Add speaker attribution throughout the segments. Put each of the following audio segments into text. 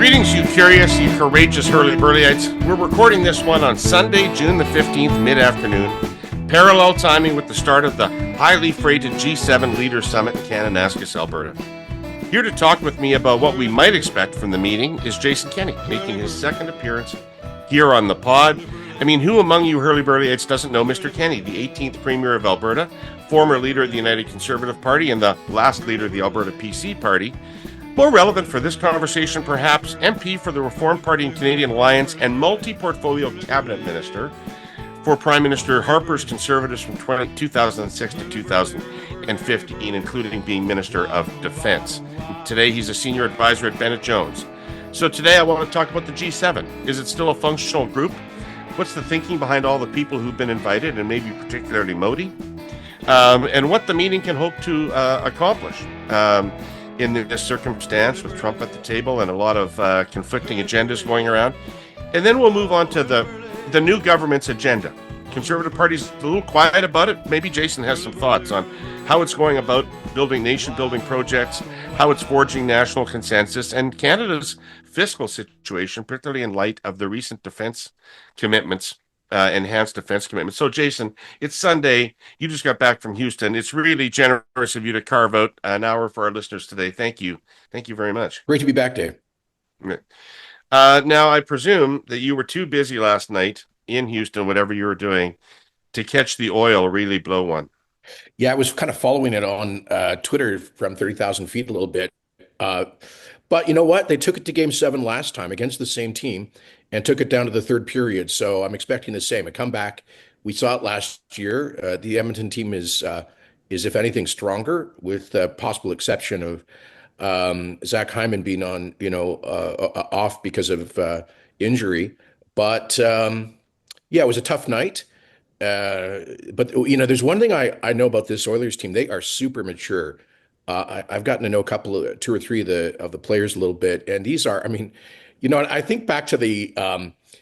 Speaker 1: Greetings, you curious, you courageous Herle Burly-ites. We're recording this one on Sunday, June the 15th, mid-afternoon, parallel timing with the start of the highly freighted G7 Leaders Summit in Kananaskis, Alberta. Here to talk with me about what we might expect from the meeting is Jason Kenney, making his second appearance here on the pod. I mean, who among you Herle Burly-ites doesn't know Mr. Kenney, the 18th Premier of Alberta, former leader of the United Conservative Party, and the last leader of the Alberta PC Party? More relevant for this conversation, perhaps, MP for the Reform Party and Canadian Alliance and multi-portfolio cabinet minister for Prime Minister Harper's Conservatives from 2006 to 2015, including being Minister of Defence. Today, he's a senior advisor at Bennett Jones. So today, I want to talk about the G7. Is it still a functional group? What's the thinking behind all the people who've been invited, and maybe particularly Modi? And what the meeting can hope to accomplish. In this circumstance, with Trump at the table and a lot of conflicting agendas going around. And then we'll move on to the new government's agenda. Conservative Party's a little quiet about it. Maybe Jason has some thoughts on how it's going about building nation-building projects, how it's forging national consensus, and Canada's fiscal situation, particularly in light of the recent defense commitments, enhanced defense commitments. So, Jason, it's Sunday. You just got back from Houston. It's really generous of you to carve out an hour for our listeners today. Thank you. Thank you very much.
Speaker 2: Great to be back, Dave.
Speaker 1: Now, I presume that you were too busy last night in Houston, whatever you were doing, to catch the oil really blow one.
Speaker 2: Yeah, I was kind of following it on Twitter from 30,000 feet a little bit. But you know what? They took it to Game 7 last time against the same team and took it down to the third period. So I'm expecting the same. A comeback. We saw it last year. The Edmonton team is if anything, stronger, with the possible exception of Zach Hyman being on, off because of injury. But yeah, it was a tough night. But there's one thing I know about this Oilers team. They are super mature. I've gotten to know two or three of the players a little bit, and these are, I think back to the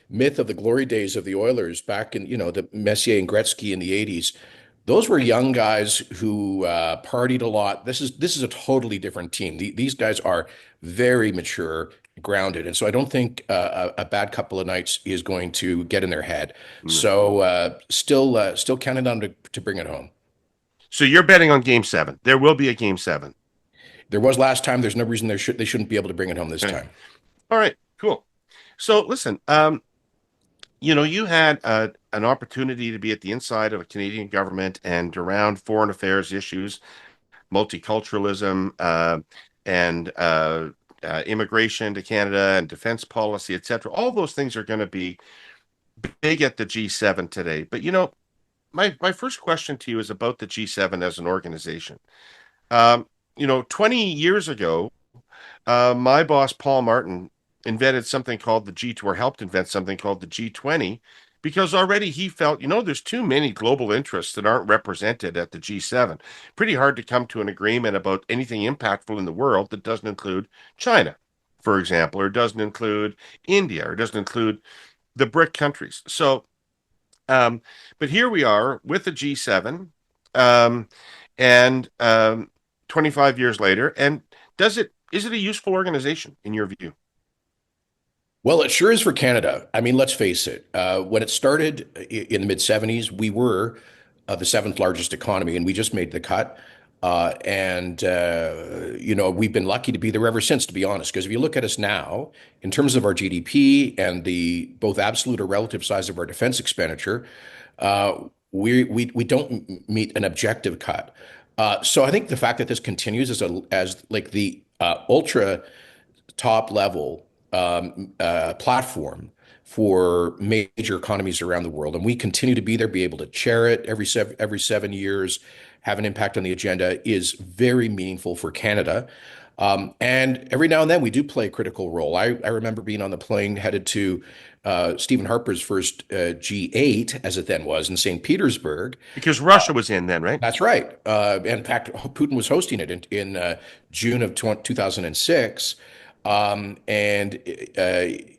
Speaker 2: myth of the glory days of the Oilers back in, the Messier and Gretzky in the 80s. Those were young guys who partied a lot. This is a totally different team. These guys are very mature, grounded, and so I don't think a bad couple of nights is going to get in their head. So still counting on to bring it home.
Speaker 1: So you're betting on Game 7. There will be a Game 7.
Speaker 2: There was last time. There's no reason they shouldn't be able to bring it home this time.
Speaker 1: All right, cool. So listen, you had an opportunity to be at the inside of a Canadian government and around foreign affairs issues, multiculturalism, and immigration to Canada and defense policy, etc. All those things are going to be big at the G7 today. But my first question to you is about the G7 as an organization. 20 years ago, my boss, Paul Martin, invented something called the G2, or helped invent something called the G20, because already he felt, there's too many global interests that aren't represented at the G7. Pretty hard to come to an agreement about anything impactful in the world that doesn't include China, for example, or doesn't include India, or doesn't include the BRIC countries. So, but here we are with the G7, and 25 years later, and is it a useful organization in your view?
Speaker 2: Well, it sure is for Canada. Let's face it. When it started in the mid-'70s, we were the seventh largest economy, and we just made the cut. We've been lucky to be there ever since, to be honest, because if you look at us now, in terms of our GDP and the both absolute or relative size of our defense expenditure, we don't meet an objective cut. So I think the fact that this continues as the ultra top level platform for major economies around the world, and we continue to be there, be able to chair it every 7 years, have an impact on the agenda, is very meaningful for Canada. And every now and then we do play a critical role. I remember being on the plane headed to Stephen Harper's first G8, as it then was, in St. Petersburg.
Speaker 1: Because Russia was in then, right?
Speaker 2: That's right. And in fact, Putin was hosting it in June of 2006.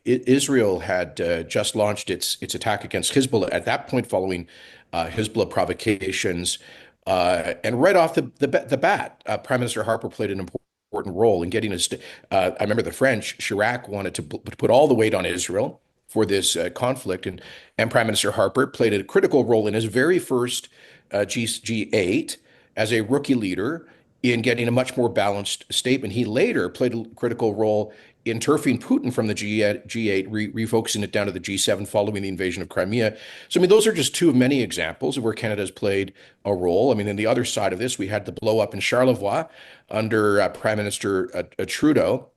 Speaker 2: Israel had just launched its attack against Hezbollah at that point, following Hezbollah provocations. And right off the bat, Prime Minister Harper played an important important role in getting us. I remember the French, Chirac wanted to put all the weight on Israel for this conflict, and Prime Minister Harper played a critical role in his very first G8 as a rookie leader in getting a much more balanced statement. He later played a critical role in turfing Putin from the G8, refocusing it down to the G7 following the invasion of Crimea. So, I mean, those are just two of many examples of where Canada has played a role. I mean, on the other side of this, we had the blow up in Charlevoix under Prime Minister Trudeau.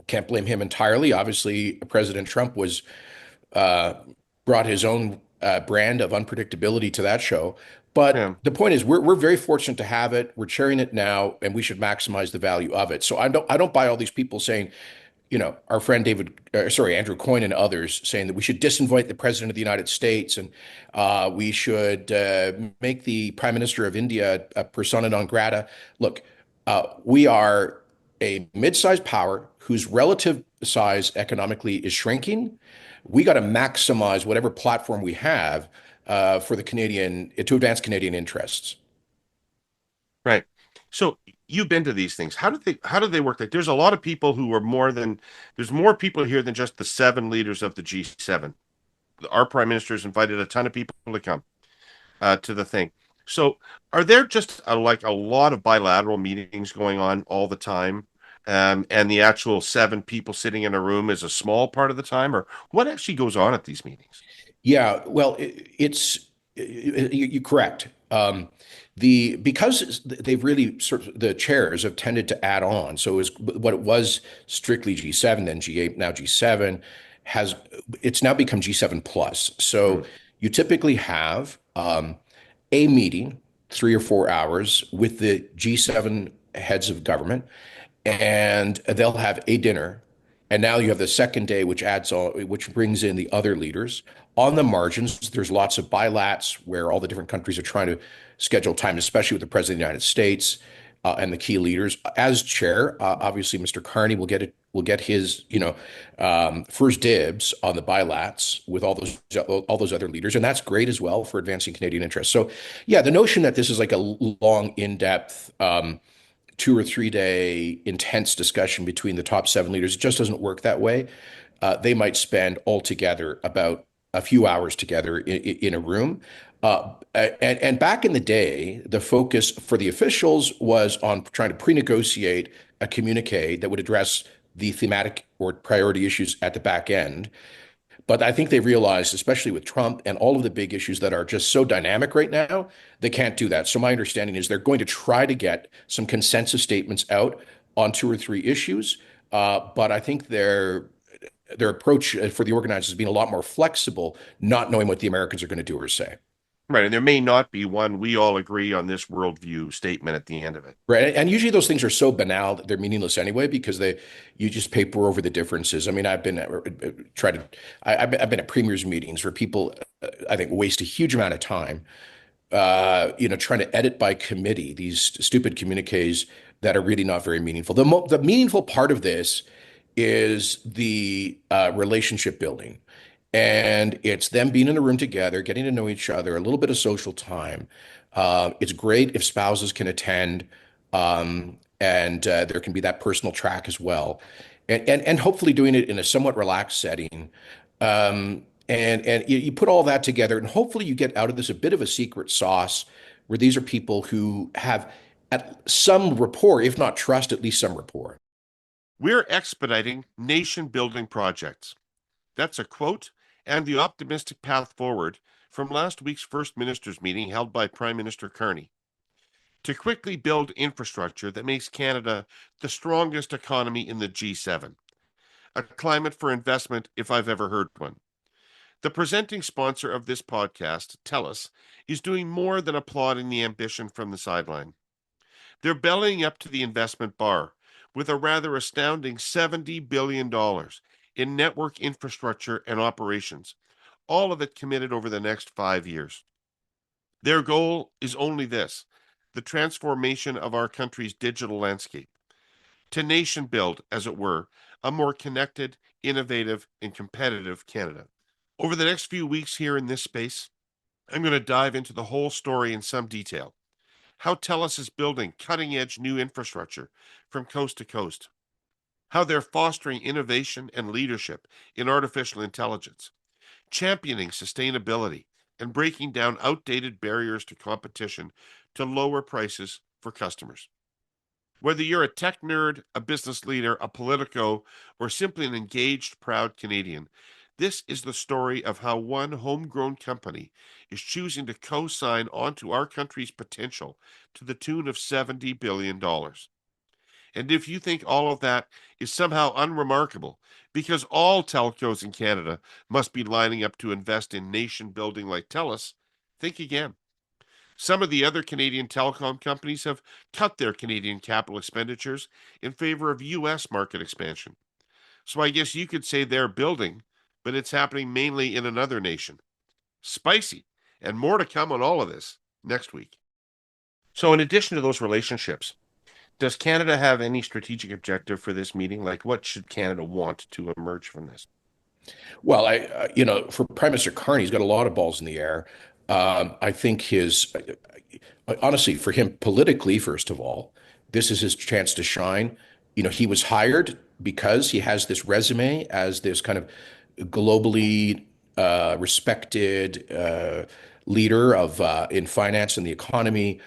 Speaker 2: Can't blame him entirely. Obviously, President Trump was uh, brought his own brand of unpredictability to that show. But
Speaker 1: Yeah.
Speaker 2: the point is, we're very fortunate to have it. We're chairing it now, and we should maximize the value of it. So I don't buy all these people saying, our friend Andrew Coyne and others saying that we should disinvite the president of the United States and we should make the prime minister of India a persona non grata. Look, we are a mid-sized power whose relative size economically is shrinking. We got to maximize whatever platform we have for the Canadian to advance Canadian interests.
Speaker 1: Right. So you've been to these things. How do they work? Like there's a lot of people who are there's more people here than just the seven leaders of the G7. Our prime minister's invited a ton of people to come to the thing. So are there just like a lot of bilateral meetings going on all the time? And the actual seven people sitting in a room is a small part of the time, or what actually goes on at these meetings?
Speaker 2: Yeah, well, you're correct. Because they've really sort of the chairs have tended to add on. So what it was strictly G7, then G8, now G7 has it's now become G7 plus. So
Speaker 1: Hmm.
Speaker 2: you typically have a meeting, 3 or 4 hours with the G7 heads of government, and they'll have a dinner. And now you have the second day, which brings in the other leaders. On the margins, there's lots of bilats where all the different countries are trying to schedule time, especially with the President of the United States and the key leaders. As chair, obviously, Mr. Carney will get his first dibs on the bilats with all those other leaders, and that's great as well for advancing Canadian interests. So, yeah, the notion that this is like a long, in-depth 2 or 3 day intense discussion between the top seven leaders. It just doesn't work that way. They might spend altogether about a few hours together in a room. And back in the day, the focus for the officials was on trying to pre-negotiate a communique that would address the thematic or priority issues at the back end. But I think they realized, especially with Trump and all of the big issues that are just so dynamic right now, they can't do that. So my understanding is they're going to try to get some consensus statements out on 2 or 3 issues. But I think their approach for the organizers has been a lot more flexible, not knowing what the Americans are going to do or say.
Speaker 1: Right. And there may not be one we all agree on this worldview statement at the end of it.
Speaker 2: Right. And usually those things are so banal that they're meaningless anyway because you just paper over the differences. I mean, I've been at premiers meetings where people, I think, waste a huge amount of time, trying to edit by committee these stupid communiques that are really not very meaningful. The meaningful part of this is the relationship building. And it's them being in a room together, getting to know each other, a little bit of social time. It's great if spouses can attend, and there can be that personal track as well, and hopefully doing it in a somewhat relaxed setting. And you put all that together, and hopefully you get out of this a bit of a secret sauce, where these are people who have at some rapport, if not trust, at least some rapport.
Speaker 1: We're expediting nation building projects. That's a quote and the optimistic path forward from last week's First Ministers meeting held by Prime Minister Carney to quickly build infrastructure that makes Canada the strongest economy in the G7, a climate for investment if I've ever heard one. The presenting sponsor of this podcast, Telus, is doing more than applauding the ambition from the sideline. They're bellying up to the investment bar with a rather astounding $70 billion in network infrastructure and operations, all of it committed over the next 5 years. Their goal is only this: the transformation of our country's digital landscape, to nation build, as it were, a more connected, innovative, and competitive Canada. Over the next few weeks here in this space, I'm going to dive into the whole story in some detail. how Telus is building cutting-edge new infrastructure from coast to coast, how they're fostering innovation and leadership in artificial intelligence, championing sustainability, and breaking down outdated barriers to competition to lower prices for customers. Whether you're a tech nerd, a business leader, a politico, or simply an engaged, proud Canadian, this is the story of how one homegrown company is choosing to co-sign onto our country's potential to the tune of $70 billion. And if you think all of that is somehow unremarkable, because all telcos in Canada must be lining up to invest in nation building like Telus, think again. Some of the other Canadian telecom companies have cut their Canadian capital expenditures in favor of U.S. market expansion. So I guess you could say they're building, but it's happening mainly in another nation. Spicy, and more to come on all of this next week. So, in addition to those relationships, does Canada have any strategic objective for this meeting? Like, what should Canada want to emerge from this?
Speaker 2: Well, for Prime Minister Carney, he's got a lot of balls in the air. I think honestly, for him politically, first of all, this is his chance to shine. He was hired because he has this resume as this kind of globally respected leader in finance and the economy,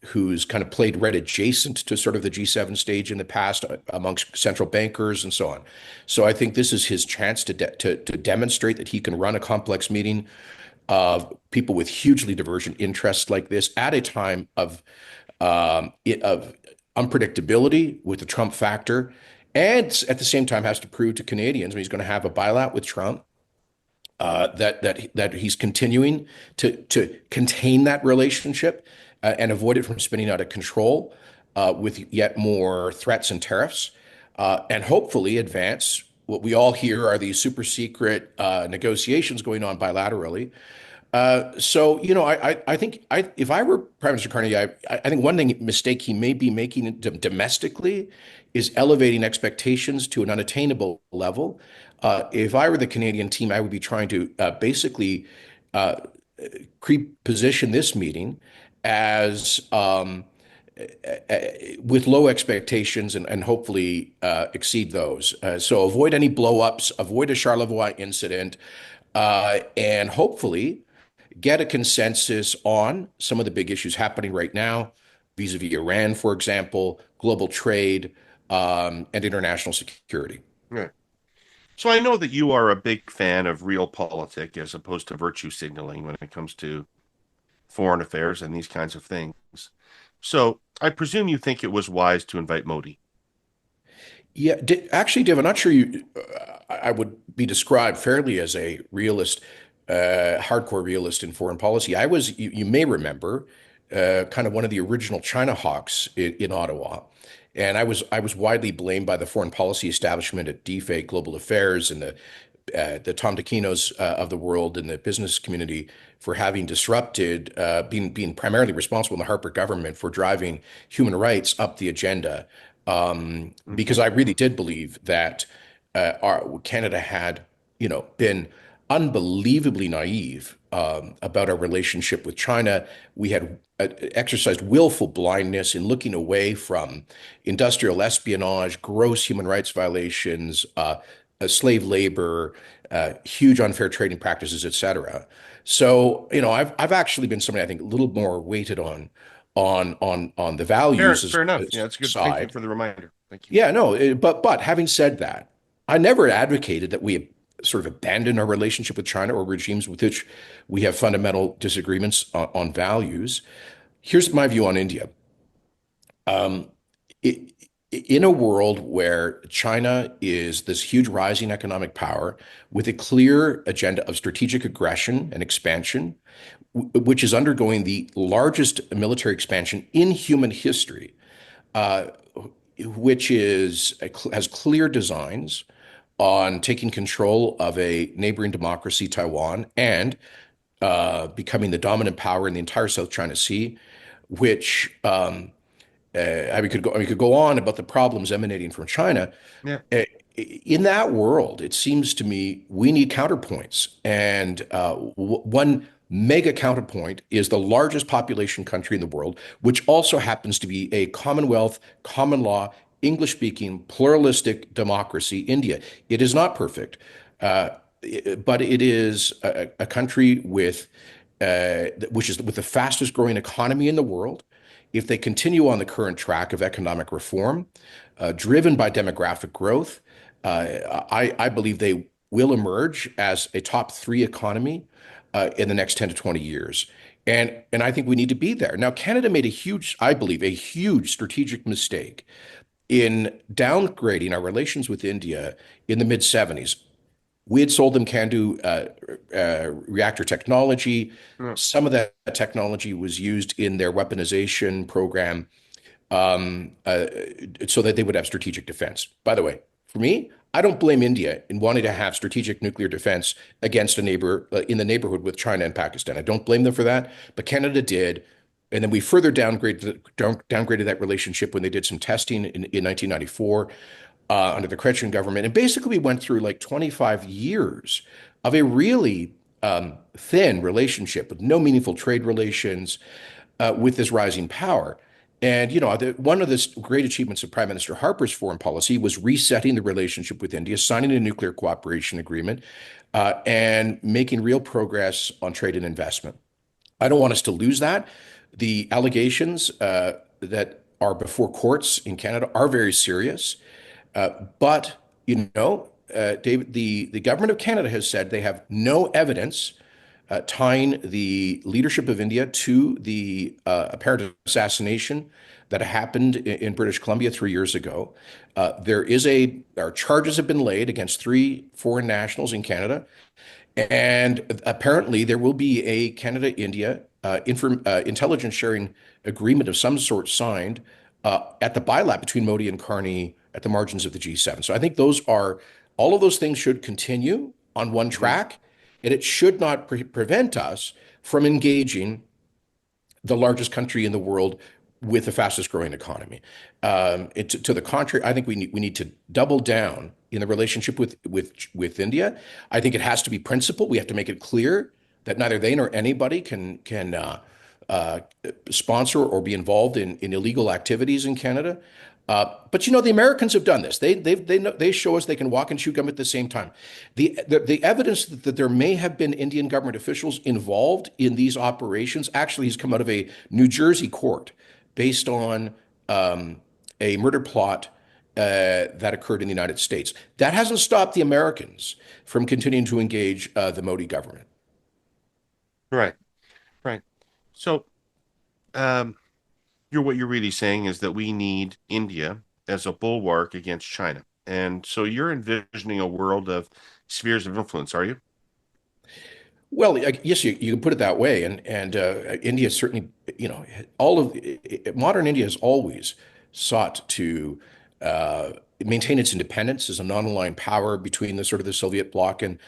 Speaker 2: who's kind of played right adjacent to sort of the G7 stage in the past amongst central bankers and so on. So I think this is his chance to demonstrate that he can run a complex meeting of people with hugely divergent interests like this at a time of unpredictability with the Trump factor, and at the same time has to prove to Canadians when he's going to have a bailout with Trump that he's continuing to contain that relationship and avoid it from spinning out of control with yet more threats and tariffs, and hopefully advance what we all hear are these super secret negotiations going on bilaterally. I think if I were Prime Minister Carney, I think one mistake he may be making domestically is elevating expectations to an unattainable level. If I were the Canadian team, I would be trying to basically position this meeting as with low expectations and hopefully exceed those. So avoid any blow-ups, avoid a Charlevoix incident, and hopefully get a consensus on some of the big issues happening right now, vis-a-vis Iran, for example, global trade, and international security.
Speaker 1: Yeah. So I know that you are a big fan of realpolitik as opposed to virtue signaling when it comes to foreign affairs and these kinds of things. So I presume you think it was wise to invite Modi.
Speaker 2: Yeah, actually, Dave, I'm not sure I would be described fairly as a realist, hardcore realist in foreign policy. You may remember, kind of one of the original China hawks in Ottawa. And I was widely blamed by the foreign policy establishment at DFA Global Affairs and the Tom Taquinos of the world and the business community for having disrupted, being primarily responsible in the Harper government for driving human rights up the agenda. Because I really did believe that Canada had, been unbelievably naive about our relationship with China. We had exercised willful blindness in looking away from industrial espionage, gross human rights violations, slave labor, huge unfair trading practices, et cetera. So, I've actually been somebody I think a little more weighted on the values
Speaker 1: Fair enough. Yeah, that's good. Thank you
Speaker 2: side.
Speaker 1: for the reminder. Thank you.
Speaker 2: Yeah, no, but having said that, I never advocated that we sort of abandon our relationship with China or regimes with which we have fundamental disagreements on values. Here's my view on India. Um, i- in a world where China is this huge rising economic power with a clear agenda of strategic aggression and expansion, which is undergoing the largest military expansion in human history, uh, which has clear designs on taking control of a neighboring democracy, Taiwan, and becoming the dominant power in the entire South China Sea, which we could go on about the problems emanating from China.
Speaker 1: Yeah.
Speaker 2: In that world, it seems to me we need counterpoints, and one mega counterpoint is the largest population country in the world, which also happens to be a Commonwealth, common law, English speaking, pluralistic democracy, India. It is not perfect, uh, but it is a country which is with the fastest growing economy in the world. If they continue on the current track of economic reform, driven by demographic growth, I believe they will emerge as a top three economy in the next 10 to 20 years. And I think we need to be there. Now, Canada made a huge, I believe, a huge strategic mistake in downgrading our relations with India in the mid 70s. We had sold them CANDU reactor technology.
Speaker 1: Yeah.
Speaker 2: Some of that technology was used in their weaponization program so that they would have strategic defense. By the way, for me, I don't blame India in wanting to have strategic nuclear defense against a neighbor in the neighborhood with China and Pakistan. I don't blame them for that, but Canada did. And then we further downgraded that relationship when they did some testing in 1994 under the Chrétien government. And basically, we went through like 25 years of a really thin relationship with no meaningful trade relations with this rising power. And, one of the great achievements of Prime Minister Harper's foreign policy was resetting the relationship with India, signing a nuclear cooperation agreement, and making real progress on trade and investment. I don't want us to lose that. The allegations that are before courts in Canada are very serious. But, David, the government of Canada has said they have no evidence tying the leadership of India to the apparent assassination that happened in British Columbia 3 years ago. Our charges have been laid against three foreign nationals in Canada, and apparently there will be a Canada-India intelligence sharing agreement of some sort signed at the bilab between Modi and Carney at the margins of the G7. So I think all of those things should continue on one
Speaker 1: Mhm.
Speaker 2: track, and it should not prevent us from engaging the largest country in the world with the fastest growing economy. To the contrary, I think we need to double down in the relationship with India. I think it has to be principled. We have to make it clear that neither they nor anybody can uh, sponsor or be involved in illegal activities in Canada. But the Americans have done this. They show us they can walk and chew gum at the same time. The evidence that there may have been Indian government officials involved in these operations actually has come out of a New Jersey court based on a murder plot that occurred in the United States. That hasn't stopped the Americans from continuing to engage the Modi government.
Speaker 1: Right, right. So, um, what you're really saying is that we need India as a bulwark against China. And so you're envisioning a world of spheres of influence, are you?
Speaker 2: Well, yes, you can put it that way, and India certainly, all of modern India has always sought to uh, maintain its independence as a non-aligned power between the sort of the Soviet bloc and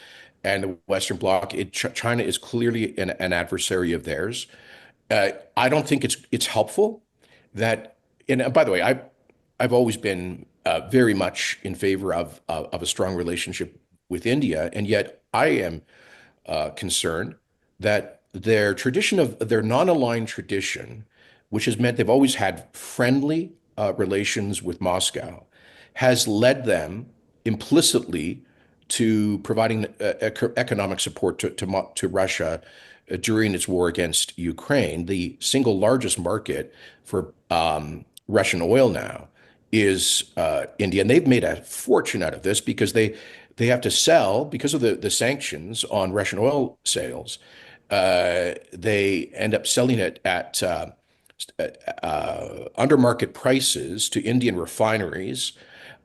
Speaker 2: the Western bloc. China is clearly an adversary of theirs. I don't think it's helpful that, and by the way, I've always been very much in favor of a strong relationship with India, and yet I am concerned that their non-aligned tradition, which has meant they've always had friendly relations with Moscow, has led them implicitly to providing economic support to Russia during its war against Ukraine. The single largest market for Russian oil now is India, and they've made a fortune out of this because they have to sell because of the sanctions on Russian oil sales. They end up selling it at under market prices to Indian refineries,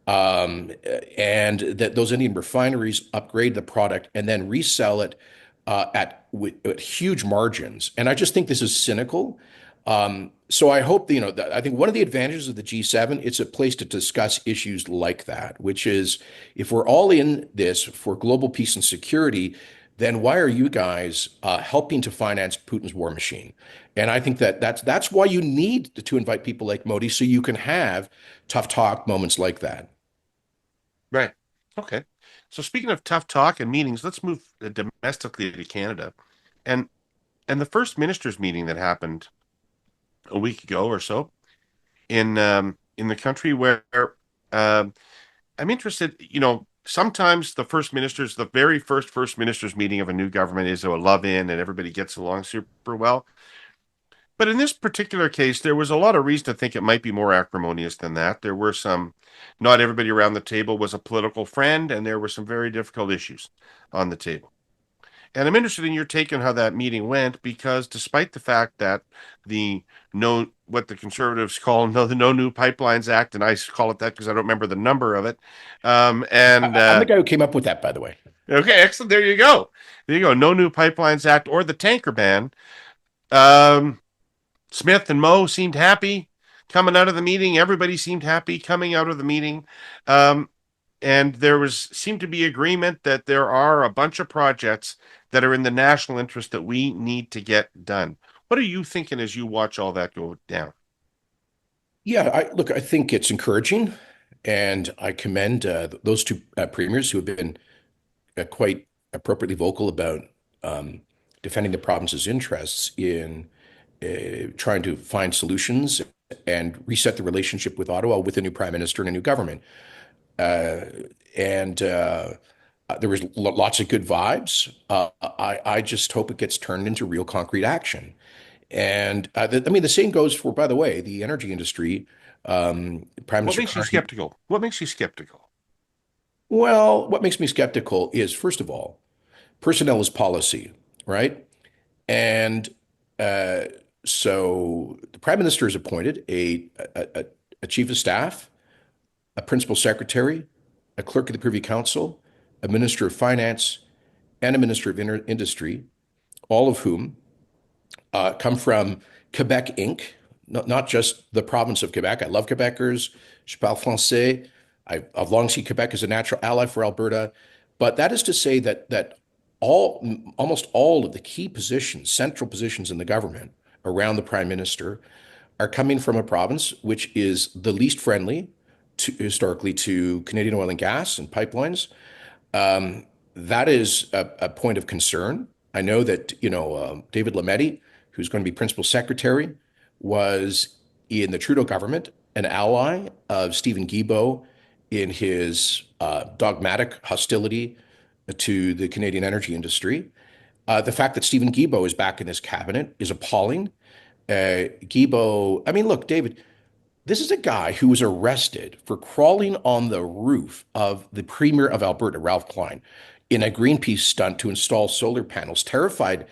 Speaker 2: um, and that those Indian refineries upgrade the product and then resell it at huge margins. And I just think this is cynical. So I hope I think one of the advantages of the G7, it's a place to discuss issues like that, which is if we're all in this for global peace and security, then why are you guys helping to finance Putin's war machine? And I think that's why you need to invite people like Modi so you can have tough talk moments like that.
Speaker 1: Right. Okay. So speaking of tough talk and meetings, let's move domestically to Canada. And And the first ministers meeting that happened a week ago or so in the country where um, I'm interested, sometimes the very first ministers meeting of a new government is a love in and everybody gets along super well. But in this particular case, there was a lot of reason to think it might be more acrimonious than that. Not everybody around the table was a political friend, and there were some very difficult issues on the table. And I'm interested in your take on how that meeting went, because despite the fact that what the conservatives call the No New Pipelines Act, and I call it that because I don't remember the number of it. And
Speaker 2: I'm the guy who came up with that, by the way.
Speaker 1: Okay, excellent. There you go. There you go. No New Pipelines Act or the tanker ban. Um, Smith and Moe seemed happy coming out of the meeting. Everybody seemed happy coming out of the meeting. Um, and seemed to be agreement that there are a bunch of projects that are in the national interest that we need to get done. What are you thinking as you watch all that go down?
Speaker 2: Yeah, I think it's encouraging, and I commend those two premiers who have been quite appropriately vocal about um, defending the province's interests in trying to find solutions and reset the relationship with Ottawa with a new prime minister and a new government. Uh, and There was lots of good vibes. I just hope it gets turned into real concrete action. And I mean, the same goes for, by the way, the energy industry. Prime
Speaker 1: What
Speaker 2: Minister
Speaker 1: makes you
Speaker 2: Carney.
Speaker 1: skeptical? What makes you skeptical?
Speaker 2: Well, what makes me skeptical is, first of all, personnel is policy, right? And uh, so the Prime Minister has appointed a chief of staff, a principal secretary, a clerk of the Privy Council, a minister of finance, and a minister of industry, all of whom come from Quebec Inc., not just the province of Quebec. I love Quebecers. Je parle français. I've long seen Quebec as a natural ally for Alberta. But that is to say that almost all of the key positions, central positions in the government around the prime minister, are coming from a province which is the least friendly historically to Canadian oil and gas and pipelines. That is a point of concern. I know that, David Lametti, who's going to be principal secretary, was in the Trudeau government an ally of Stephen Guilbeault in his dogmatic hostility to the Canadian energy industry. The fact that Stephen Guilbeault is back in his cabinet is appalling. Guilbeault, I mean, look, David, this is a guy who was arrested for crawling on the roof of the Premier of Alberta, Ralph Klein, in a Greenpeace stunt to install solar panels. Terrified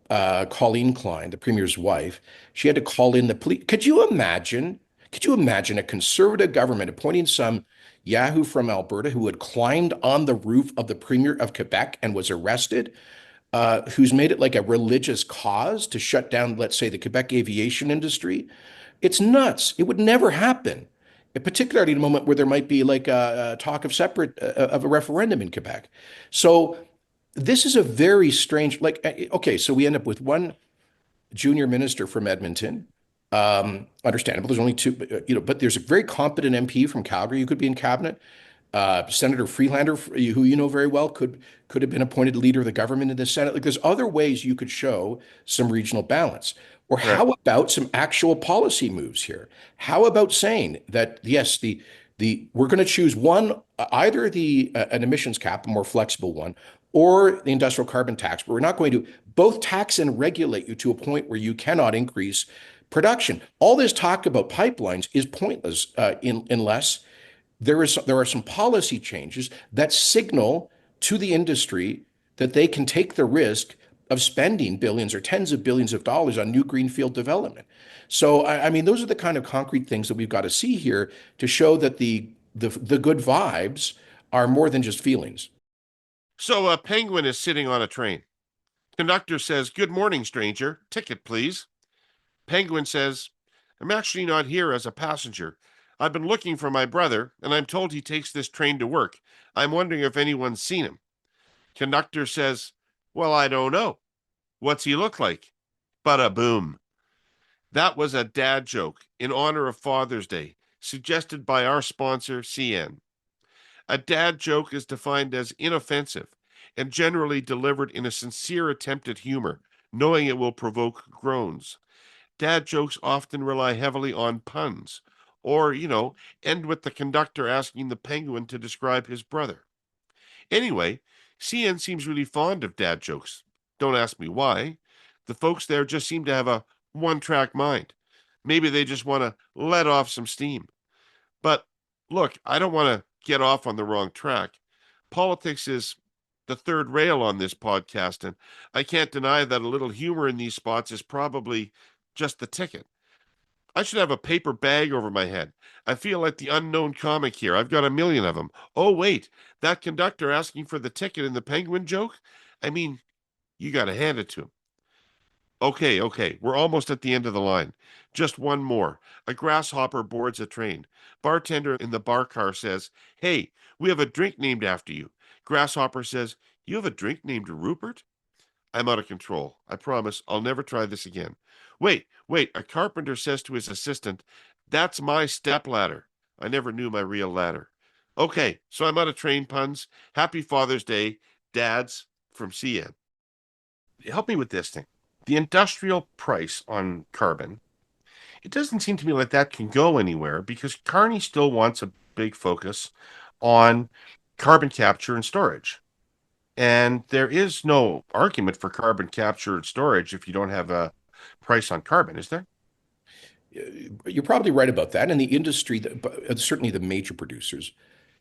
Speaker 2: Colleen Klein, the Premier's wife, she had to call in the police. Could you imagine? Could you imagine a conservative government appointing some Yahoo from Alberta who had climbed on the roof of the Premier of Quebec and was arrested? Who's made it like a religious cause to shut down, let's say, the Quebec aviation industry? It's nuts. It would never happen, particularly in a moment where there might be like a talk of a referendum in Quebec. So this is a very strange, okay, so we end up with one junior minister from Edmonton. Understandable. There's only two, but there's a very competent MP from Calgary who could be in cabinet. Senator Freelander, who you know very well, could have been appointed leader of the government in the Senate. Like, there's other ways you could show some regional balance. Or
Speaker 1: Right.
Speaker 2: how about some actual policy moves here? How about saying that yes, the we're going to choose one, either an emissions cap, a more flexible one, or the industrial carbon tax, but we're not going to both tax and regulate you to a point where you cannot increase production. All this talk about pipelines is pointless unless there are some policy changes that signal to the industry that they can take the risk of spending billions or tens of billions of dollars on new greenfield development. So, I mean, those are the kind of concrete things that we've got to see here to show that the good vibes are more than just feelings.
Speaker 1: So a penguin is sitting on a train. Conductor says, "Good morning, stranger. Ticket, please." Penguin says, "I'm actually not here as a passenger. I've been looking for my brother, and I'm told he takes this train to work. I'm wondering if anyone's seen him." Conductor says, "Well, I don't know. What's he look like?" Bada boom. That was a dad joke in honor of Father's Day, suggested by our sponsor, CN. A dad joke is defined as inoffensive and generally delivered in a sincere attempt at humor, knowing it will provoke groans. Dad jokes often rely heavily on puns, or, end with the conductor asking the penguin to describe his brother. Anyway, CN seems really fond of dad jokes. Don't ask me why. The folks there just seem to have a one track mind. Maybe they just want to let off some steam. But look, I don't want to get off on the wrong track. Politics is the third rail on this podcast, and I can't deny that a little humor in these spots is probably just the ticket. I should have a paper bag over my head. I feel like the unknown comic here. I've got a million of them. Oh, wait, that conductor asking for the ticket in the penguin joke? I mean, you got to hand it to him. Okay, okay, we're almost at the end of the line. Just one more. A grasshopper boards a train. Bartender in the bar car says, "Hey, we have a drink named after you." Grasshopper says, "You have a drink named Rupert?" I'm out of control. I promise I'll never try this again. Wait, wait, a carpenter says to his assistant, "That's my step ladder." I never knew my real ladder. Okay, so I'm out of train puns. Happy Father's Day, dads from CN. Help me with this thing. The industrial price on carbon, it doesn't seem to me like that can go anywhere because Carney still wants a big focus on carbon capture and storage. And there is no argument for carbon capture and storage if you don't have a price on carbon, is there?
Speaker 2: You're probably right about that. And the industry, certainly the major producers,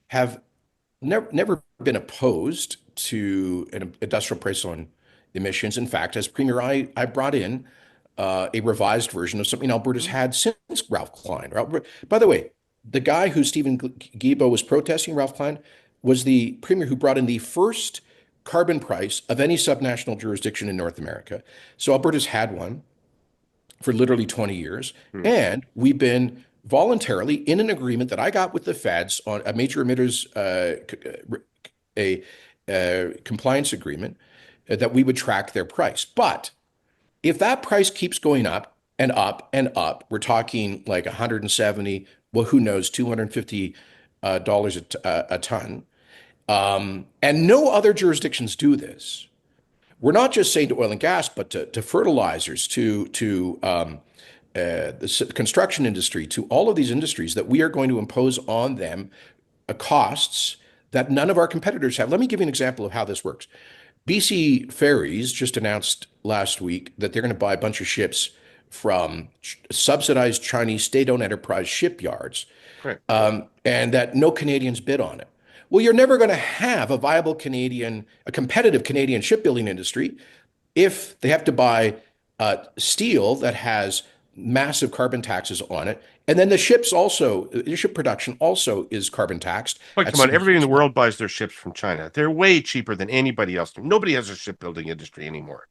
Speaker 2: have never been opposed to an industrial price on emissions. In fact, as Premier, I brought in a revised version of something Alberta's
Speaker 1: Mhm.
Speaker 2: had since Ralph Klein. By the way, the guy who Stephen Guilbeault was protesting, Ralph Klein, was the Premier who brought in the first carbon price of any subnational jurisdiction in North America. So Alberta's had one for literally 20 years.
Speaker 1: Hmm.
Speaker 2: And we've been voluntarily in an agreement that I got with the feds on a major emitters compliance agreement that we would track their price. But if that price keeps going up and up and up, we're talking like 170, well, who knows, $250 a ton. And no other jurisdictions do this. We're not just saying to oil and gas, but to fertilizers, the construction industry, to all of these industries that we are going to impose on them costs that none of our competitors have. Let me give you an example of how this works. BC Ferries just announced last week that they're going to buy a bunch of ships from subsidized Chinese state-owned enterprise shipyards,
Speaker 1: Right.
Speaker 2: and that no Canadians bid on it. Well, you're never going to have a viable a competitive Canadian shipbuilding industry if they have to buy steel that has massive carbon taxes on it. And then the ship production also is carbon taxed
Speaker 1: But
Speaker 2: at
Speaker 1: come on,
Speaker 2: some
Speaker 1: everybody in the
Speaker 2: huge level.
Speaker 1: world buys their ships from China. They're way cheaper than anybody else. Nobody has a shipbuilding industry anymore.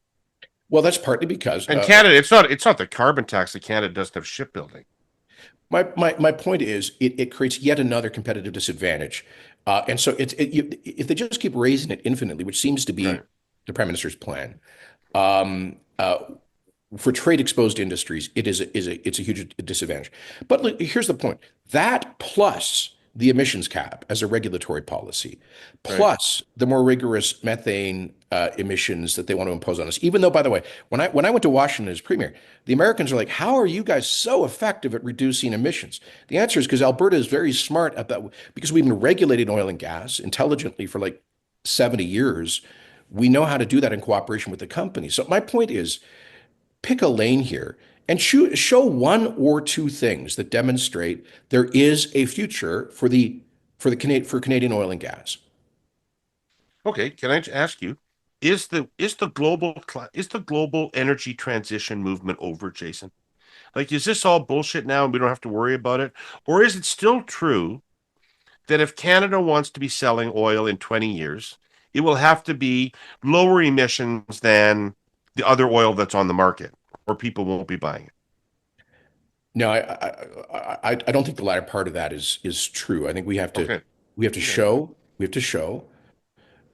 Speaker 2: Well, that's partly because
Speaker 1: And Canada, it's not the carbon tax that Canada doesn't have shipbuilding.
Speaker 2: my point is it creates yet another competitive disadvantage. And so if they just keep raising it infinitely, which seems to
Speaker 1: Right.
Speaker 2: be the Prime Minister's plan, um, uh, for trade exposed industries, it's a huge disadvantage. But look, here's the point. That plus the emissions cap as a regulatory policy,
Speaker 1: Right.
Speaker 2: plus the more rigorous methane emissions that they want to impose on us. Even though, by the way, when I went to Washington as premier, the Americans are like, "How are you guys so effective at reducing emissions?" The answer is because Alberta is very smart about because we've been regulating oil and gas intelligently for like 70 years. We know how to do that in cooperation with the company. So my point is pick a lane here and show one or two things that demonstrate there is a future for Canadian oil and gas.
Speaker 1: Okay, can I ask you, is the global energy transition movement over, Jason? Like, is this all bullshit now and we don't have to worry about it? Or is it still true that if Canada wants to be selling oil in 20 years, it will have to be lower emissions than the other oil that's on the market, or people won't be buying it?
Speaker 2: No, I don't think the latter part of that is true. I think
Speaker 1: Okay.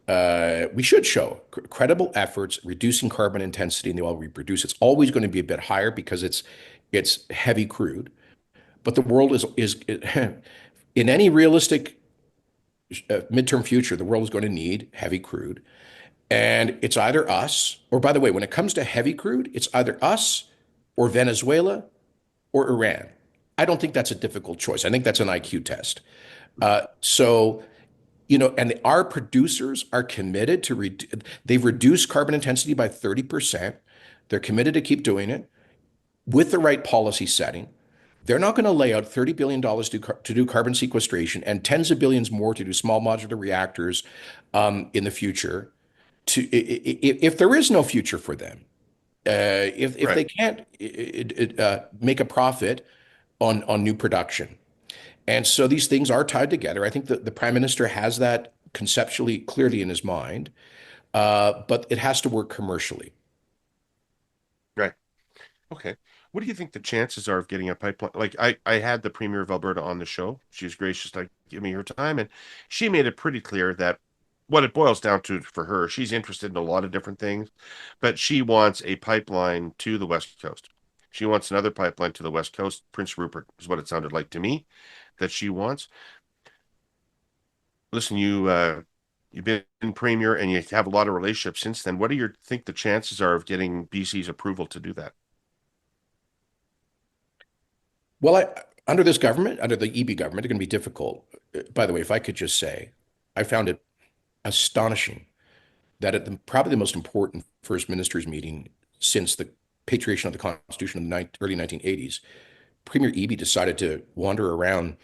Speaker 1: Okay.
Speaker 2: we should show credible efforts reducing carbon intensity in the oil we produce. It's always going to be a bit higher because it's heavy crude, but the world is in any realistic midterm future, the world is going to need heavy crude. And it's either us, or by the way, when it comes to heavy crude, it's either us or Venezuela or Iran. I don't think that's a difficult choice. I think that's an IQ test. So, and our producers are committed to, they've reduced carbon intensity by 30%. They're committed to keep doing it with the right policy setting. They're not going to lay out $30 billion to do carbon sequestration and tens of billions more to do small modular reactors in the future. If there is no future for them, if
Speaker 1: Right.
Speaker 2: they can't make a profit on new production. And so these things are tied together. I think that the prime minister has that conceptually clearly in his mind, but it has to work commercially.
Speaker 1: Right. Okay. What do you think the chances are of getting a pipeline? Like I had the Premier of Alberta on the show. She was gracious to give me her time, and she made it pretty clear that what it boils down to for her, she's interested in a lot of different things, but she wants a pipeline to the West Coast. She wants another pipeline to the West Coast. Prince Rupert is what it sounded like to me that she wants. Listen, you've been Premier and you have a lot of relationships since then. What do you think the chances are of getting BC's approval to do that?
Speaker 2: Well, under this government, under the EB government, it's going to be difficult. By the way, if I could just say, I found it astonishing that at probably the most important First Ministers meeting since the patriation of the Constitution in the early 1980s, Premier Eby decided to wander around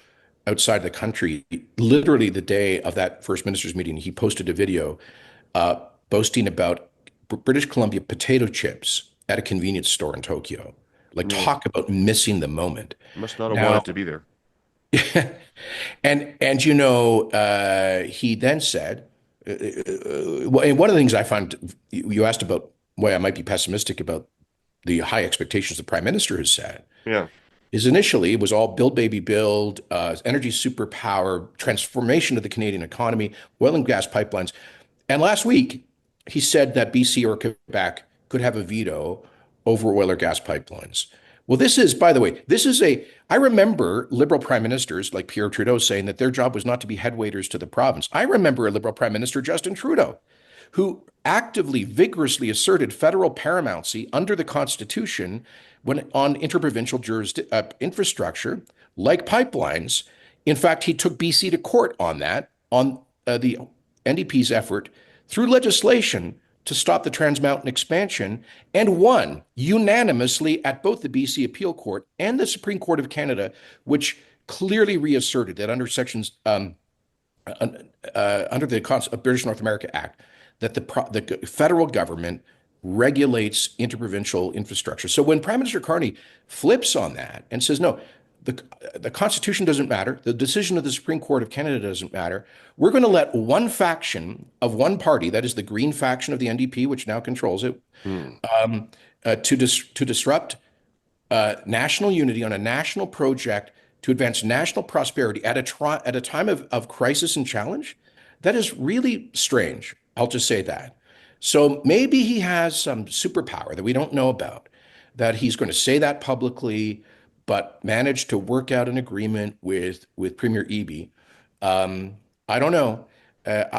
Speaker 2: outside the country. Literally the day of that First Ministers meeting, he posted a video boasting about British Columbia potato chips at a convenience store in Tokyo. Like,
Speaker 1: Yeah,
Speaker 2: talk about missing the moment.
Speaker 1: must not have
Speaker 2: Now,
Speaker 1: wanted to be there.
Speaker 2: he then said, and one of the things I find, you asked about why I might be pessimistic about the high expectations the prime minister has set,
Speaker 1: Yeah.
Speaker 2: is initially it was all build, baby, build, energy superpower, transformation of the Canadian economy, oil and gas pipelines. And last week, he said that BC or Quebec could have a veto over oil or gas pipelines. Well, this is, by the way, I remember Liberal prime ministers like Pierre Trudeau saying that their job was not to be head waiters to the province. I remember a Liberal prime minister, Justin Trudeau, who actively, vigorously asserted federal paramountcy under the Constitution when on interprovincial infrastructure like pipelines. In fact, he took BC to court on that, on the NDP's effort through legislation to stop the Trans Mountain expansion, and won unanimously at both the BC Appeal Court and the Supreme Court of Canada, which clearly reasserted that under sections under the British North America Act, that the federal government regulates interprovincial infrastructure. So when Prime Minister Carney flips on that and says, no, the Constitution doesn't matter, the decision of the Supreme Court of Canada doesn't matter, we're going to let one faction of one party, that is the Green faction of the NDP, which now controls it,
Speaker 1: Hmm.
Speaker 2: to disrupt national unity on a national project to advance national prosperity at a time of crisis and challenge, that is really strange. I'll just say that. So maybe he has some superpower that we don't know about, that he's going to say that publicly, but manage to work out an agreement with Premier Eby. I don't know.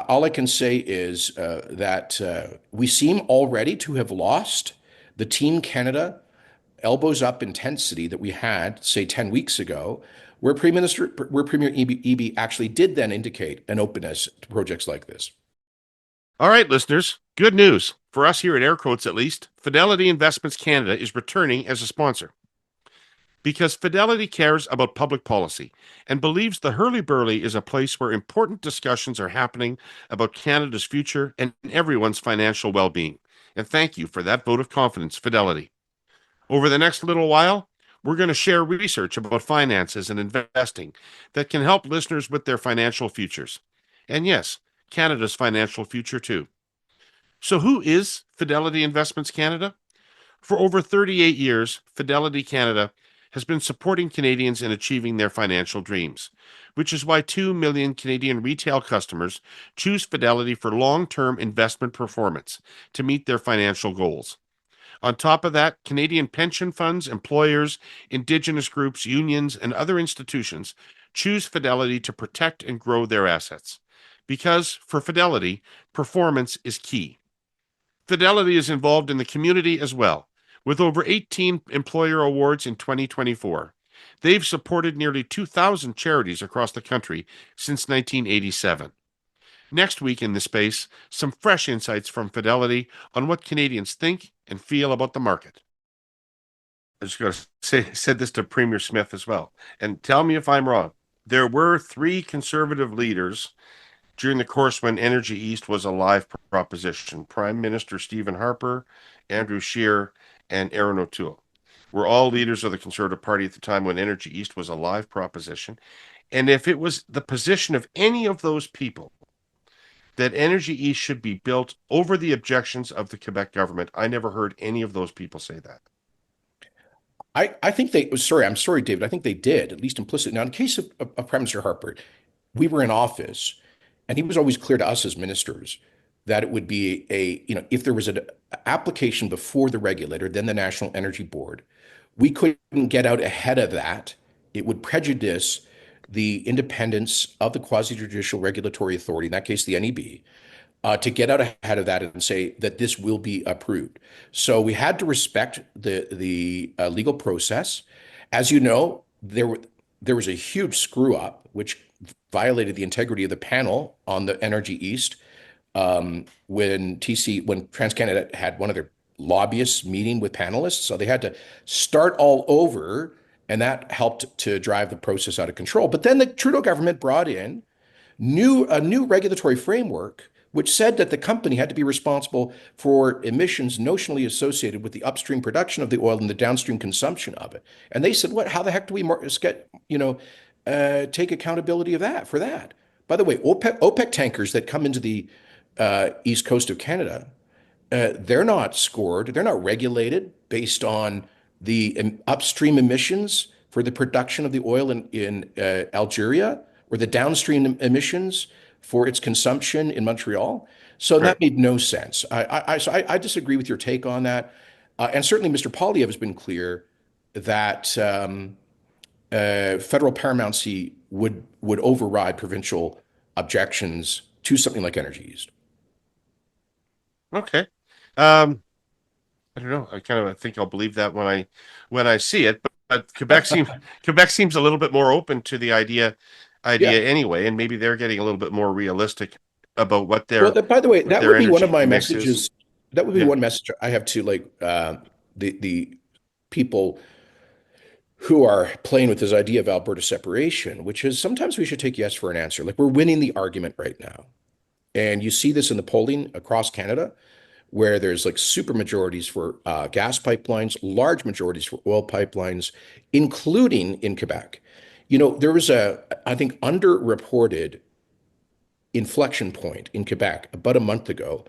Speaker 2: All I can say is that we seem already to have lost the Team Canada elbows up intensity that we had, say, 10 weeks ago, where Premier Eby actually did then indicate an openness to projects like this.
Speaker 1: All right, listeners. Good news. For us here at Air Quotes, at least, Fidelity Investments Canada is returning as a sponsor. Because Fidelity cares about public policy and believes the Herle Burly is a place where important discussions are happening about Canada's future and everyone's financial well-being. And thank you for that vote of confidence, Fidelity. Over the next little while, we're going to share research about finances and investing that can help listeners with their financial futures. And yes, Canada's financial future too. So who is Fidelity Investments Canada? For over 38 years, Fidelity Canada has been supporting Canadians in achieving their financial dreams, which is why 2 million Canadian retail customers choose Fidelity for long-term investment performance to meet their financial goals. On top of that, Canadian pension funds, employers, Indigenous groups, unions, and other institutions choose Fidelity to protect and grow their assets. Because for Fidelity, performance is key. Fidelity is involved in the community as well, with over 18 employer awards in 2024. They've supported nearly 2,000 charities across the country since 1987. Next week in the space, some fresh insights from Fidelity on what Canadians think and feel about the market. I just got to say, said this to Premier Smith as well. And tell me if I'm wrong. There were three conservative leaders during the course when Energy East was a live proposition. Prime Minister Stephen Harper, Andrew Scheer, and Aaron O'Toole were all leaders of the Conservative Party at the time when Energy East was a live proposition. And if it was the position of any of those people that Energy East should be built over the objections of the Quebec government, I never heard any of those people say that.
Speaker 2: I think I'm sorry, David. I think they did, at least implicitly. Now, in the case of Prime Minister Harper, we were in office, and he was always clear to us as ministers that it would be if there was an application before the regulator, then the National Energy Board, we couldn't get out ahead of that. It would prejudice the independence of the quasi-judicial regulatory authority, in that case, the NEB, to get out ahead of that and say that this will be approved. So we had to respect the legal process. As you know, there was a huge screw up, which violated the integrity of the panel on the Energy East when TransCanada had one of their lobbyists meeting with panelists. So they had to start all over, and that helped to drive the process out of control. But then the Trudeau government brought in a new regulatory framework which said that the company had to be responsible for emissions notionally associated with the upstream production of the oil and the downstream consumption of it. And they said, "What? How the heck do we take accountability of that for that?" By the way, OPEC tankers that come into the east coast of Canada, they're not scored, they're not regulated based on the upstream emissions for the production of the oil in Algeria or the downstream emissions for its consumption in Montreal. So
Speaker 1: Right.
Speaker 2: that made no sense. I disagree with your take on that. And certainly Mr. Poilievre has been clear that federal paramountcy would override provincial objections to something like Energy East.
Speaker 1: Okay. I don't know. I think I'll believe that when I see it. But Quebec seems a little bit more open to the
Speaker 2: Yeah.
Speaker 1: idea anyway, and maybe they're getting a little bit more realistic about
Speaker 2: Well, by the way,
Speaker 1: what
Speaker 2: that
Speaker 1: their
Speaker 2: would be one of
Speaker 1: energy
Speaker 2: my
Speaker 1: mix is.
Speaker 2: messages. That would be
Speaker 1: Yeah.
Speaker 2: one message I have to the people who are playing with this idea of Alberta separation, which is sometimes we should take yes for an answer. Like we're winning the argument right now. And you see this in the polling across Canada, where there's like super majorities for gas pipelines, large majorities for oil pipelines, including in Quebec. There was I think, underreported inflection point in Quebec about a month ago.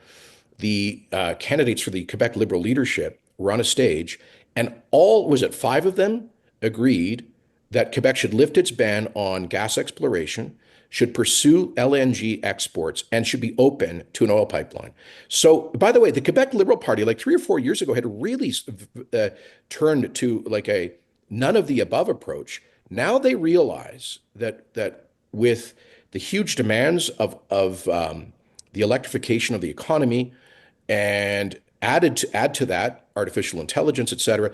Speaker 2: The candidates for the Quebec Liberal leadership were on a stage, and was it five of them agreed that Quebec should lift its ban on gas exploration, should pursue LNG exports, and should be open to an oil pipeline. So, by the way, the Quebec Liberal Party, like 3 or 4 years ago, had really turned to like a none of the above approach. Now they realize that with the huge demands of the electrification of the economy, and add to that artificial intelligence, et cetera,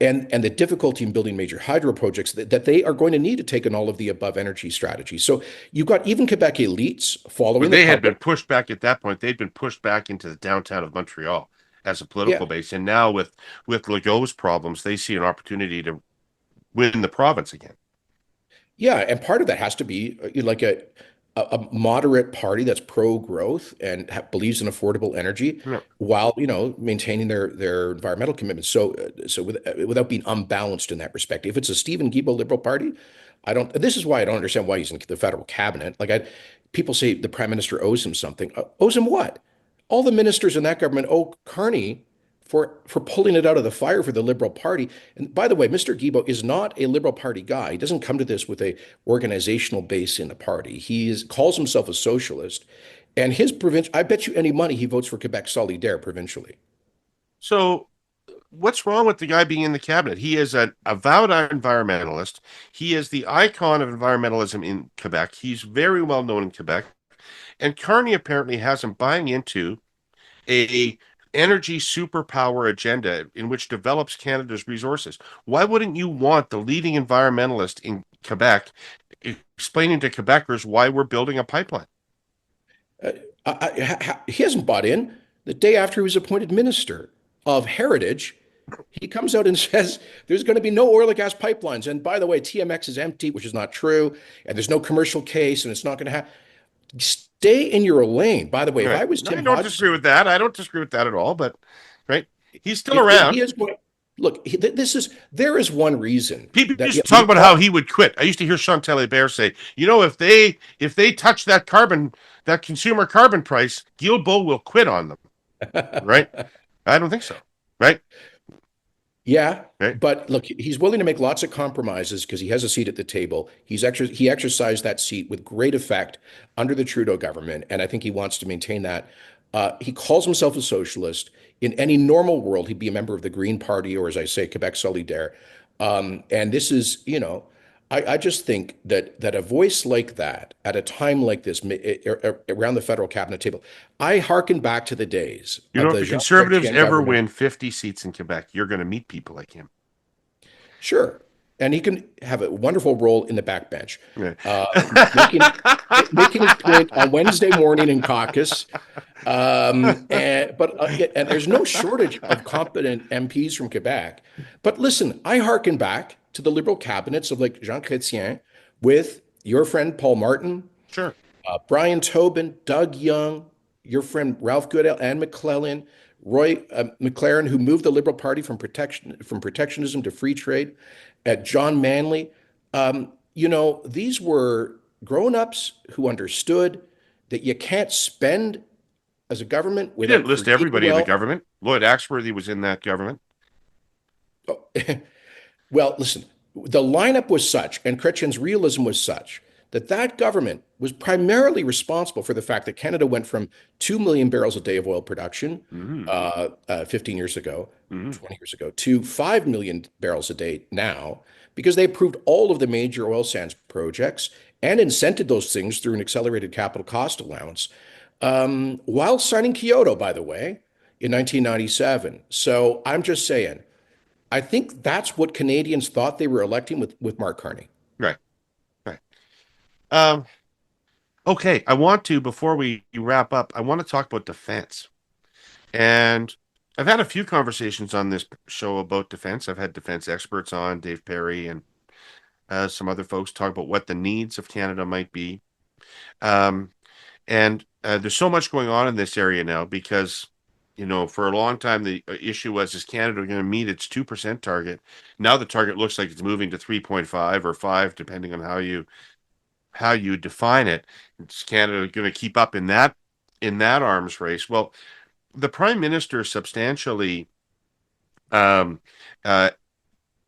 Speaker 2: and the difficulty in building major hydro projects that they are going to need to take an all of the above energy strategy. So you've got even Quebec elites
Speaker 1: But
Speaker 2: following the
Speaker 1: they had been
Speaker 2: public.
Speaker 1: pushed back at that point. They'd been pushed back into the downtown of Montreal as a
Speaker 2: Yeah,
Speaker 1: political base. And now with Legault's problems, they see an opportunity to win the province again.
Speaker 2: yeah, and part of that has to be like a moderate party that's pro-growth and believes in affordable energy
Speaker 1: Yeah.
Speaker 2: while maintaining their environmental commitments. Without being unbalanced in that respect. If it's a Stephen Guilbeault Liberal Party, I don't. This is why I don't understand why he's in the federal cabinet. People say the prime minister owes him something. Owes him what? All the ministers in that government owe Carney for pulling it out of the fire for the Liberal Party. And by the way, Mr. Guilbeault is not a Liberal Party guy. He doesn't come to this with a organizational base in the party. Calls himself a socialist, and his provincial. I bet you any money he votes for Quebec Solidaire provincially.
Speaker 1: So what's wrong with the guy being in the cabinet? He is an avowed environmentalist. He is the icon of environmentalism in Quebec. He's very well known in Quebec. And Carney apparently has him buying into a energy superpower agenda in which develops Canada's resources. Why wouldn't you want the leading environmentalist in Quebec explaining to Quebecers why we're building a pipeline?
Speaker 2: Uh, he hasn't bought in. The day after he was appointed Minister of Heritage, he comes out and says there's going to be no oil and gas pipelines. And by the way, TMX is empty, which is not true. And there's no commercial case, and it's not going to happen. Stay in your lane. By the way, if
Speaker 1: Right.
Speaker 2: I was
Speaker 1: No, I
Speaker 2: Tim
Speaker 1: don't disagree
Speaker 2: Hodgson,
Speaker 1: with that. I don't disagree with that at all, but right. He's still
Speaker 2: he
Speaker 1: around.
Speaker 2: is going. Look, there is one reason
Speaker 1: People
Speaker 2: that
Speaker 1: used
Speaker 2: yeah,
Speaker 1: to talk about how he would quit. I used to hear Chantal Hébert say, if they touch that consumer carbon price, Guilbeault will quit on them. Right? I don't think so. Right?
Speaker 2: yeah,
Speaker 1: Right?
Speaker 2: but look, he's willing to make lots of compromises because he has a seat at the table. He exercised that seat with great effect under the Trudeau government, and I think he wants to maintain that. He calls himself a socialist. In any normal world, he'd be a member of the Green Party, or as I say, Quebec Solidaire. And this is, I just think that a voice like that at a time like this, around the federal cabinet table, I hearken back to the days
Speaker 1: You
Speaker 2: of
Speaker 1: know, if
Speaker 2: the
Speaker 1: the
Speaker 2: Jean
Speaker 1: Conservatives
Speaker 2: Chrétien
Speaker 1: ever
Speaker 2: government.
Speaker 1: win 50 seats in Quebec, you're going to meet people like him.
Speaker 2: Sure. And he can have a wonderful role in the backbench,
Speaker 1: Right.
Speaker 2: uh, making making his point on Wednesday morning in caucus. And there's no shortage of competent MPs from Quebec. But listen, I hearken back to the Liberal cabinets of like Jean Chrétien with your friend Paul Martin,
Speaker 1: Sure.
Speaker 2: Brian Tobin, Doug Young, your friend Ralph Goodale, Anne McClellan, Roy McLaren, who moved the Liberal Party from protectionism to free trade, at John Manley. These were grown-ups who understood that you can't spend as a government
Speaker 1: You didn't
Speaker 2: without
Speaker 1: list
Speaker 2: creating
Speaker 1: everybody in the
Speaker 2: wealth.
Speaker 1: government. Lloyd Axworthy was in that government.
Speaker 2: Well, listen, the lineup was such, and Chrétien's realism was such, that that government was primarily responsible for the fact that Canada went from 2 million barrels a day of oil production
Speaker 1: Mm-hmm.
Speaker 2: 15 years ago,
Speaker 1: Mm-hmm.
Speaker 2: 20 years ago, to 5 million barrels a day now, because they approved all of the major oil sands projects and incented those things through an accelerated capital cost allowance, while signing Kyoto, by the way, in 1997. So I'm just saying, I think that's what Canadians thought they were electing with Mark Carney.
Speaker 1: Right. Right. Um, okay. Before we wrap up, I want to talk about defense. And I've had a few conversations on this show about defense. I've had defense experts on, Dave Perry and some other folks talk about what the needs of Canada might be. Um, and there's so much going on in this area now because, for a long time, the issue was, is Canada going to meet its 2% target? Now the target looks like it's moving to 3.5 or 5, depending on how you define it. Is Canada going to keep up in that arms race? Well, the Prime Minister substantially um, uh,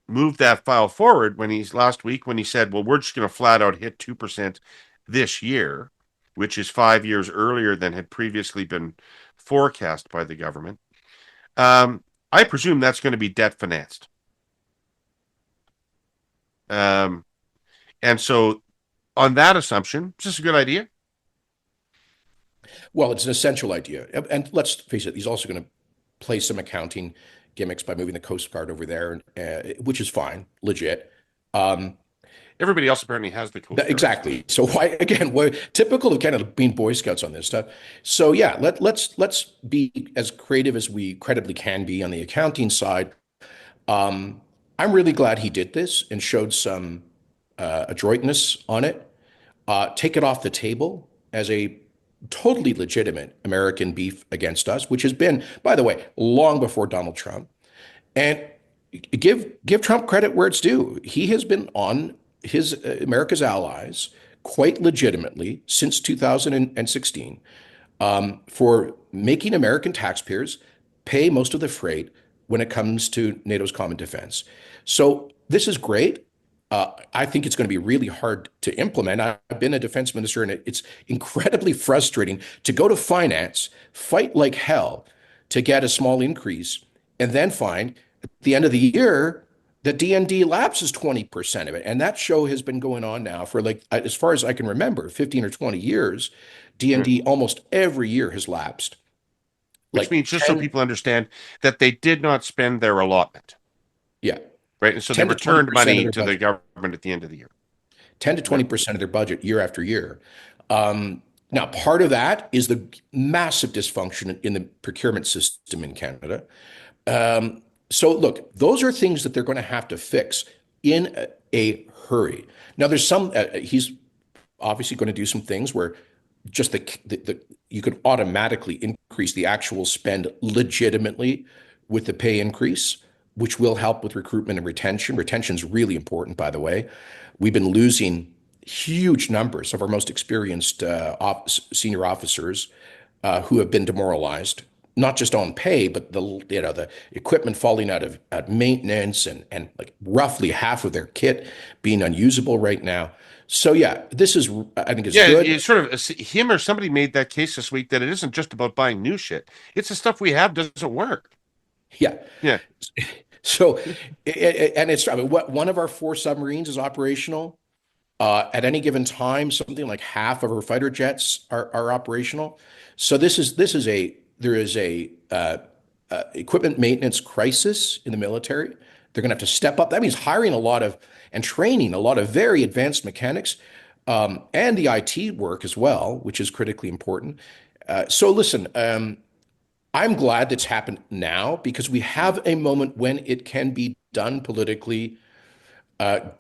Speaker 1: moved that file forward last week when he said, well, we're just going to flat out hit 2% this year, which is 5 years earlier than had previously been forecast by the government. I presume that's going to be debt financed. Um, and so on that assumption, is this a good idea?
Speaker 2: Well, it's an essential idea. And let's face it, he's also going to play some accounting gimmicks by moving the Coast Guard over there, which is fine, legit. Um,
Speaker 1: Everybody else apparently has the Coast Guard.
Speaker 2: exactly. So why again? We're typical of Canada being Boy Scouts on this stuff. So yeah, let's be as creative as we credibly can be on the accounting side. Um, I'm really glad he did this and showed some adroitness on it. Take it off the table as a totally legitimate American beef against us, which has been, by the way, long before Donald Trump. And give Trump credit where it's due. He has been on his America's allies quite legitimately since 2016 for making American taxpayers pay most of the freight when it comes to NATO's common defense. So this is great. I think it's going to be really hard to implement. I've been a defense minister, and it's incredibly frustrating to go to finance, fight like hell to get a small increase, and then find at the end of the year that DND lapses 20% of it. And that show has been going on now for, like, as far as I can remember, 15 or 20 years.
Speaker 1: Yeah.
Speaker 2: DND almost every year has lapsed.
Speaker 1: which
Speaker 2: like
Speaker 1: means just so
Speaker 2: 10,
Speaker 1: people understand that they did not spend their allotment,
Speaker 2: yeah,
Speaker 1: right? And so they
Speaker 2: 10 to
Speaker 1: returned
Speaker 2: 20% of
Speaker 1: money
Speaker 2: their
Speaker 1: to the
Speaker 2: budget.
Speaker 1: government at the end of the year.
Speaker 2: 10 to
Speaker 1: Yeah.
Speaker 2: 20% of their budget year after year. Now, part of that is the massive dysfunction in the procurement system in Canada. So, look, those are things that they're going to have to fix in a hurry. Now, there's some, he's obviously going to do some things where just you could automatically increase the actual spend legitimately with the pay increase, which will help with recruitment and retention. Retention is really important, by the way. We've been losing huge numbers of our most experienced senior officers who have been demoralized, not just on pay, but the equipment falling out of maintenance and like roughly half of their kit being unusable right now. So yeah, this is I think is
Speaker 1: Yeah,
Speaker 2: good.
Speaker 1: it's sort of him or somebody made that case this week that it isn't just about buying new shit. It's the stuff we have doesn't work.
Speaker 2: Yeah.
Speaker 1: Yeah.
Speaker 2: So and it's I mean, what one of our four submarines is operational. At any given time, something like half of our fighter jets are operational. So this is a there is a equipment maintenance crisis in the military. They're going to have to step up. That means hiring a lot of and training a lot of very advanced mechanics and the IT work as well, which is critically important. So listen, I'm glad that's happened now because we have a moment when it can be done politically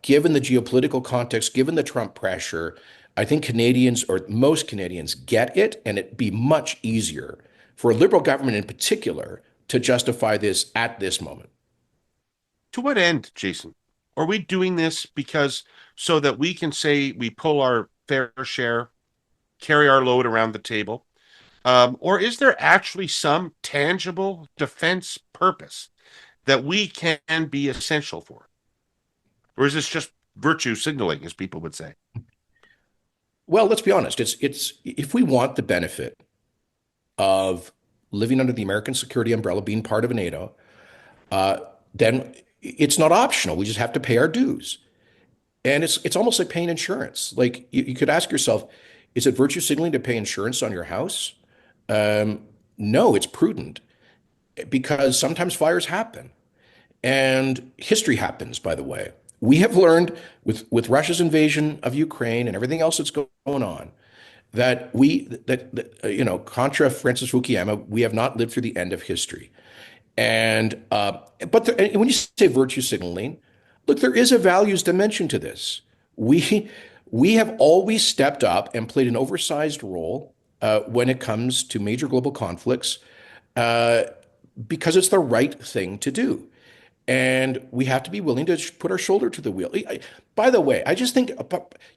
Speaker 2: given the geopolitical context, given the Trump pressure, I think Canadians or most Canadians get it, and it'd be much easier for a Liberal government in particular to justify this at this moment.
Speaker 1: To what end, Jason? Are we doing this because so that we can say we pull our fair share, carry our load around the table? Or is there actually some tangible defense purpose that we can be essential for? Or is this just virtue signaling, as people would say?
Speaker 2: Well, let's be honest. It's if we want the benefit of living under the American security umbrella, being part of NATO, uh, then it's not optional. We just have to pay our dues. And it's almost like paying insurance. Like you could ask yourself, is it virtue signaling to pay insurance on your house? No, it's prudent because sometimes fires happen and history happens, by the way. We have learned with Russia's invasion of Ukraine and everything else that's going on that contra Francis Fukuyama, we have not lived through the end of history. And and when you say virtue signaling, look, there is a values dimension to this. We we have always stepped up and played an oversized role when it comes to major global conflicts uh, because it's the right thing to do. And we have to be willing to put our shoulder to the wheel. By the way, I just think you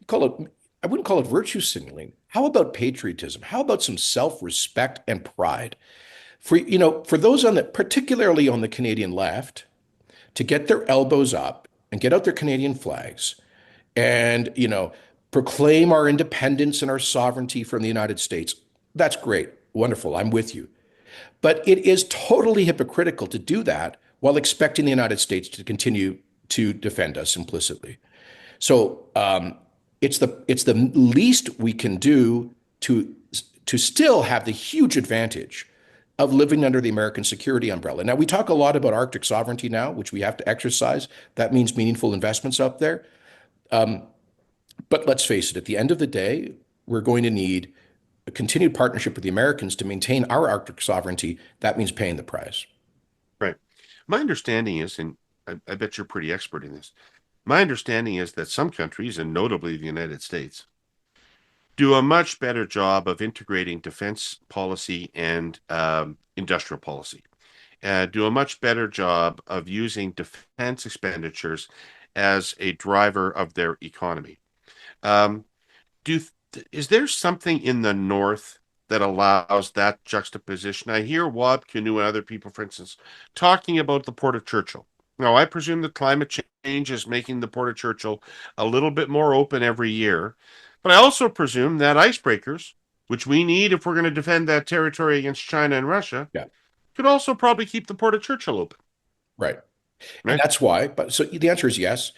Speaker 2: call it, I wouldn't call it virtue signaling. How about patriotism? How about some self-respect and pride? For those on the, particularly on the Canadian left, to get their elbows up and get out their Canadian flags and, proclaim our independence and our sovereignty from the United States. That's great. Wonderful. I'm with you. But it is totally hypocritical to do that while expecting the United States to continue to defend us implicitly. So it's the least we can do to still have the huge advantage of living under the American security umbrella. Now we talk a lot about Arctic sovereignty now, which we have to exercise. That means meaningful investments up there. But let's face it, at the end of the day, we're going to need a continued partnership with the Americans to maintain our Arctic sovereignty. That means paying the price.
Speaker 1: Right. My understanding is, and I bet you're pretty expert in this, my understanding is that some countries, and notably the United States, do a much better job of integrating defense policy and industrial policy, do a much better job of using defense expenditures as a driver of their economy. Um, do is there something in the North that allows that juxtaposition? I hear Wab Kinew and other people, for instance, talking about the Port of Churchill. Now, I presume that climate change is making the Port of Churchill a little bit more open every year. But I also presume that icebreakers, which we need if we're going to defend that territory against China and Russia,
Speaker 2: Yeah,
Speaker 1: could also probably keep the Port of Churchill open,
Speaker 2: right. And
Speaker 1: right?
Speaker 2: that's why. But so the answer is yes.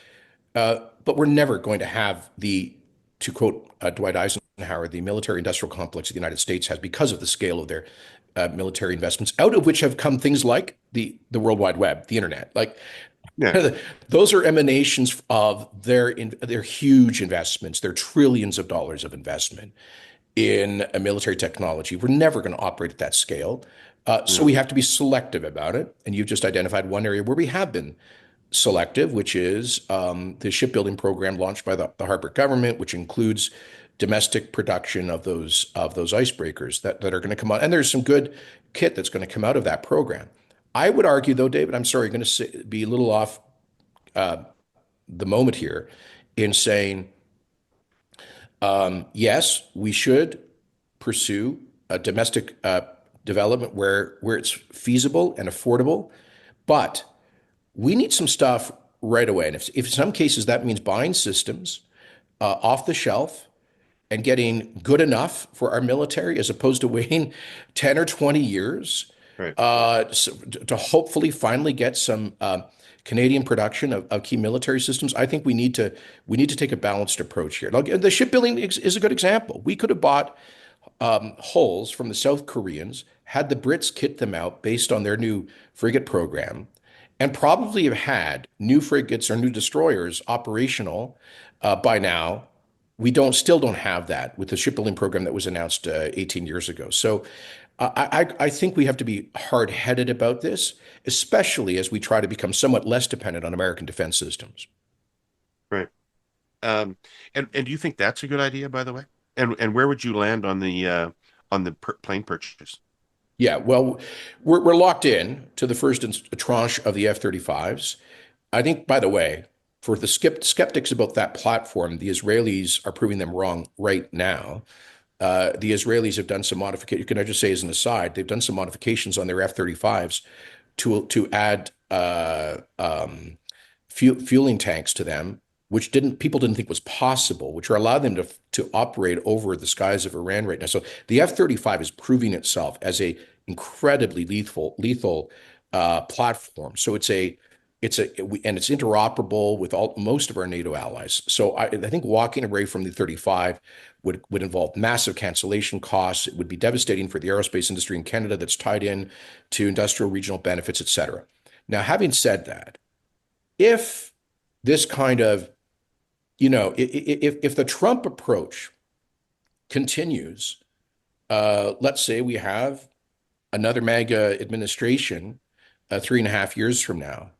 Speaker 2: But we're never going to have to quote Dwight Eisenhower, Eisenhower, the military industrial complex of the United States has because of the scale of their military investments, out of which have come things like the World Wide Web, the internet. Like
Speaker 1: Yeah.
Speaker 2: those are emanations of their huge investments, their trillions of dollars of investment in a military technology. We're never going to operate at that scale. So
Speaker 1: Yeah.
Speaker 2: we have to be selective about it. And you've just identified one area where we have been selective, which is the shipbuilding program launched by the Harper government, which includes domestic production of those icebreakers that are going to come out. And there's some good kit that's going to come out of that program. I would argue, though, David, I'm sorry, going to be a little off the moment here in saying, yes, we should pursue a domestic development where it's feasible and affordable, but we need some stuff right away. And if in some cases that means buying systems off the shelf and getting good enough for our military as opposed to waiting 10 or 20 years
Speaker 1: Right.
Speaker 2: to hopefully finally get some Canadian production of key military systems. I think we need to take a balanced approach here. Like, the shipbuilding is a good example. We could have bought hulls from the South Koreans, had the Brits kit them out based on their new frigate program, and probably have had new frigates or new destroyers operational by now. We still don't have that with the shipbuilding program that was announced 18 years ago. So I think we have to be hard-headed about this, especially as we try to become somewhat less dependent on American defense systems.
Speaker 1: Right. And do you think that's a good idea, by the way? And where would you land on the plane purchase?
Speaker 2: Yeah, well, we're locked in to the first tranche of the F-35s. I think, by the way, for the skeptics about that platform, the Israelis are proving them wrong right now. The Israelis have done some modifications. Can I just say, as an aside, they've done some modifications on their F-35s to add fueling tanks to them, which people didn't think was possible, which are allowing them to operate over the skies of Iran right now. So the F-35 is proving itself as a incredibly lethal platform. So it's interoperable with most of our NATO allies. So I think walking away from the 35 would involve massive cancellation costs. It would be devastating for the aerospace industry in Canada that's tied in to industrial regional benefits, et cetera. Now, having said that, if this kind of, if the Trump approach continues, let's say we have another MAGA administration 3.5 years from now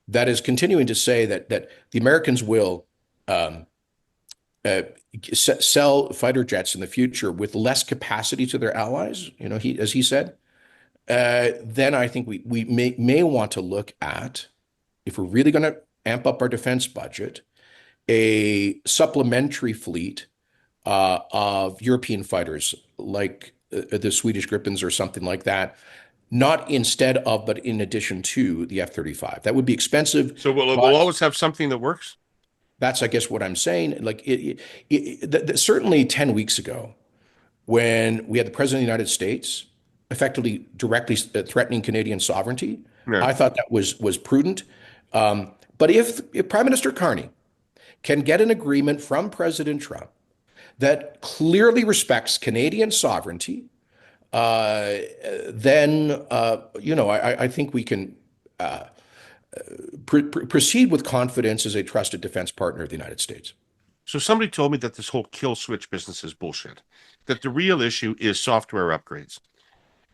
Speaker 2: that is continuing to say that the Americans will sell fighter jets in the future with less capacity to their allies, as he said, then I think we may want to look at, if we're really going to amp up our defense budget, a supplementary fleet of European fighters like the Swedish Gripens or something like that, not instead of, but in addition to the F-35. That would be expensive.
Speaker 1: So we'll always have something that works?
Speaker 2: That's, I guess, what I'm saying. Like certainly 10 weeks ago, when we had the President of the United States effectively directly threatening Canadian sovereignty,
Speaker 1: Yeah.
Speaker 2: I thought that was prudent. But if Prime Minister Carney can get an agreement from President Trump that clearly respects Canadian sovereignty, then I think we can proceed with confidence as a trusted defense partner of the United States.
Speaker 1: So somebody told me that this whole kill switch business is bullshit, that the real issue is software upgrades,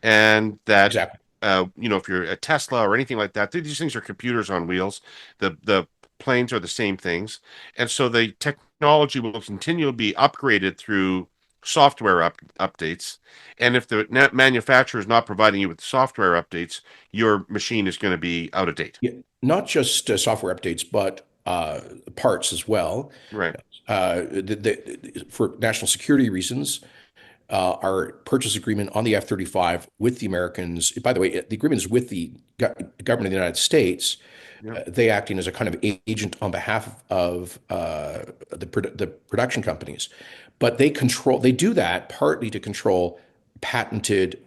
Speaker 1: and that
Speaker 2: Exactly.
Speaker 1: if you're a Tesla or anything like that, these things are computers on wheels. The planes are the same things, and so the technology will continue to be upgraded through software updates. And if the manufacturer is not providing you with software updates, your machine is going to be out of date.
Speaker 2: Yeah, not just software updates, but parts as well.
Speaker 1: Right.
Speaker 2: For national security reasons, our purchase agreement on the F-35 with the Americans, by the way, the agreement is with the government of the United States,
Speaker 1: Yeah.
Speaker 2: they acting as a kind of agent on behalf of the production companies. But they do that partly to control patented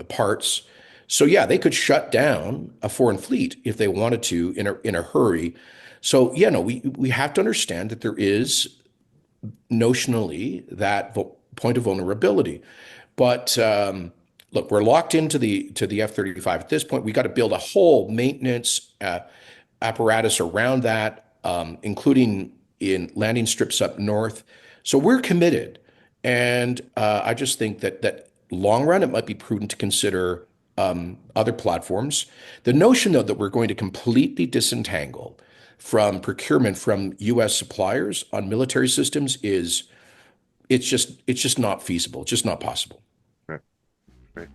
Speaker 2: parts. So yeah, they could shut down a foreign fleet if they wanted to in a hurry. So yeah, no, we have to understand that there is notionally that point of vulnerability. But look, we're locked into the F-35 at this point. We got to build a whole maintenance apparatus around that, including in landing strips up north. So we're committed, and I just think that long run it might be prudent to consider other platforms. The notion, though, that we're going to completely disentangle from procurement from U.S. suppliers on military systems it's just not feasible. It's just not possible.
Speaker 1: Right. Right.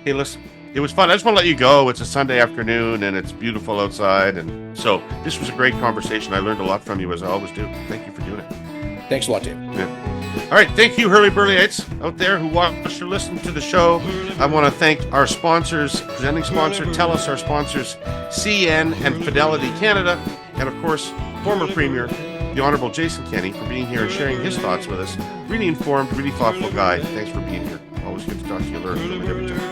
Speaker 1: Hey, listen, it was fun. I just want to let you go. It's a Sunday afternoon and it's beautiful outside, and so this was a great conversation. I learned a lot from you, as I always do. Thank you for doing it.
Speaker 2: Thanks a lot, Dave.
Speaker 1: Yeah. All right, thank you, Herle Burly-ites out there who watch or listen to the show. I want to thank our sponsors, presenting sponsor, Telus, our sponsors, CN and Fidelity Canada, and of course, former Premier, the Honourable Jason Kenney, for being here and sharing his thoughts with us. Really informed, really thoughtful guy. Thanks for being here. Always good to talk to you. Learn from him every time.